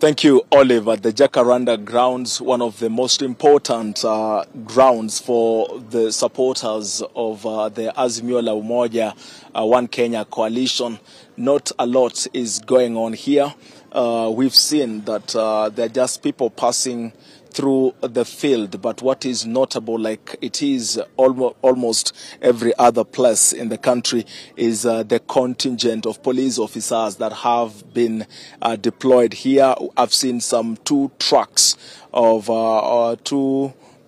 Thank you, Olive. At the Jacaranda grounds, one of the most important grounds for the supporters of the Azimio la Umoja One Kenya coalition. Not a lot is going on here. We've seen that there are just people passing through the field, but what is notable, like it is almost every other place in the country, is the contingent of police officers that have been deployed here. I've seen some two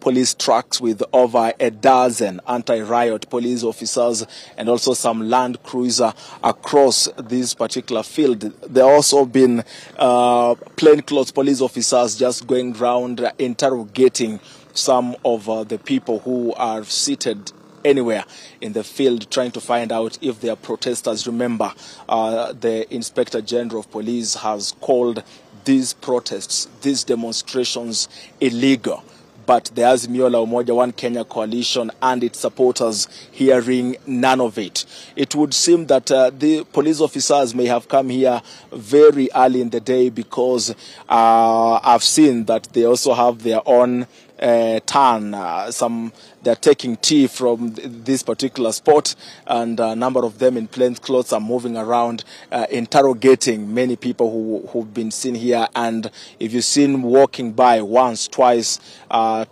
police trucks with over a dozen anti-riot police officers and also some land cruiser across this particular field. There also been plainclothes police officers just going around interrogating some of the people who are seated anywhere in the field, trying to find out if they are protesters. Remember, the Inspector General of Police has called these protests, these demonstrations, illegal. But the Azimio la Umoja One Kenya coalition and its supporters hearing none of it. It would seem that the police officers may have come here very early in the day, because I've seen that they also have their own turn. They're taking tea from this particular spot, and a number of them in plain clothes are moving around interrogating many people who've been seen here. And if you've seen walking by once, twice,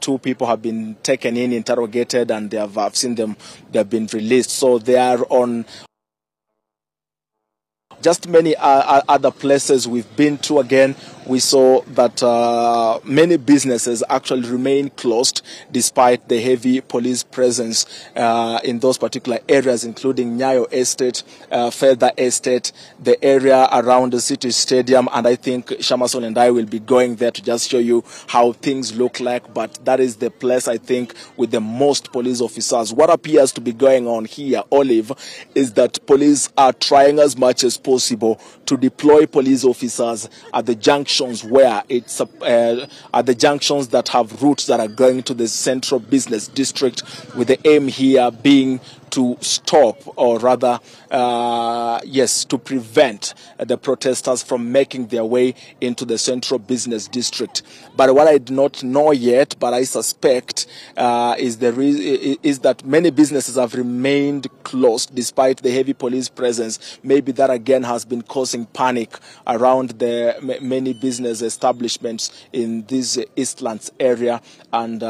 two people have been taken in, interrogated, and I've seen them, they've been released. So they are on just many other places we've been to. Again, we saw that many businesses actually remain closed despite the heavy police presence in those particular areas, including Nyayo Estate, Feather Estate, the area around the city stadium. And I think Shamason and I will be going there to just show you how things look like. But that is the place, I think, with the most police officers. What appears to be going on here, Olive, is that police are trying as much as possible to deploy police officers at the junctions where it's at the junctions that have routes that are going to the central business district, with the aim here being to stop, or rather, to prevent the protesters from making their way into the central business district. But what I do not know yet, but I suspect, is that many businesses have remained closed despite the heavy police presence. Maybe that again has been causing panic around the many business establishments in this Eastlands area. And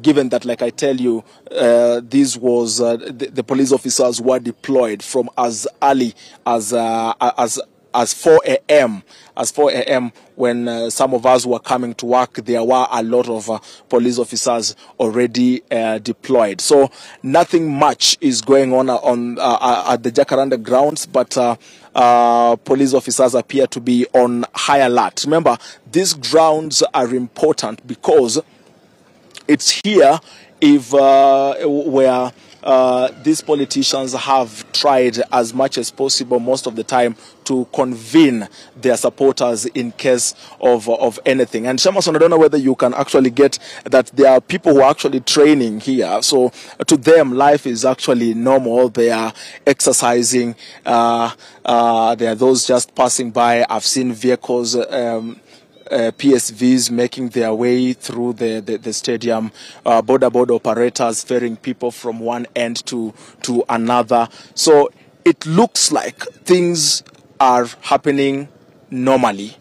given that, like I tell you, this was the police officers were deployed from as early as 4 a.m. As 4 a.m. when some of us were coming to work, there were a lot of police officers already deployed. So nothing much is going on at the Jacaranda grounds, but police officers appear to be on high alert. Remember, these grounds are important because it's here where these politicians have tried as much as possible most of the time to convene their supporters in case of anything. And Shamason, I don't know whether you can actually get that there are people who are actually training here. So to them, life is actually normal. They are exercising. There are those just passing by. I've seen vehicles, PSVs making their way through the stadium, border operators ferrying people from one end to another. So it looks like things are happening normally,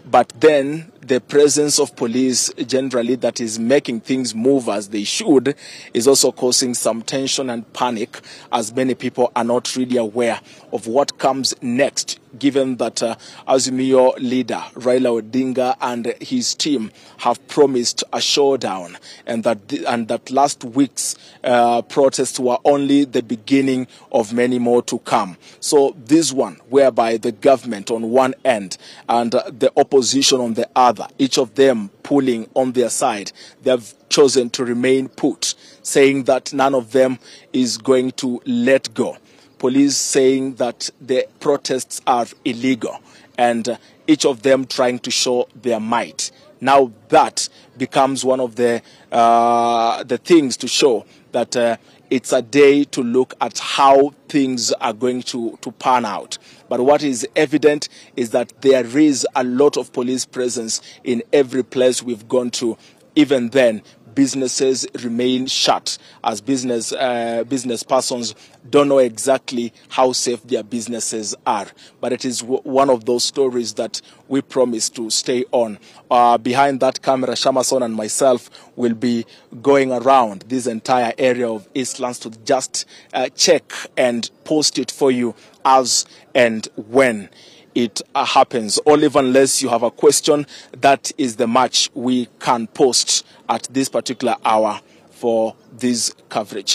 but then the presence of police generally that is making things move as they should is also causing some tension and panic, as many people are not really aware of what comes next, given that Azimio leader Raila Odinga and his team have promised a showdown, and that last week's protests were only the beginning of many more to come. So this one, whereby the government on one end and the opposition on the other, each of them pulling on their side, they have chosen to remain put, saying that none of them is going to let go. Police saying that the protests are illegal, and each of them trying to show their might. Now that becomes one of the things to show that it's a day to look at how things are going to pan out. But what is evident is that there is a lot of police presence in every place we've gone to. Even then, businesses remain shut as business persons don't know exactly how safe their businesses are. But it is one of those stories that we promise to stay on. Behind that camera, Shamason and myself will be going around this entire area of Eastlands to just check and post it for you as and when it happens. Or even unless you have a question, that is the match we can post at this particular hour for this coverage.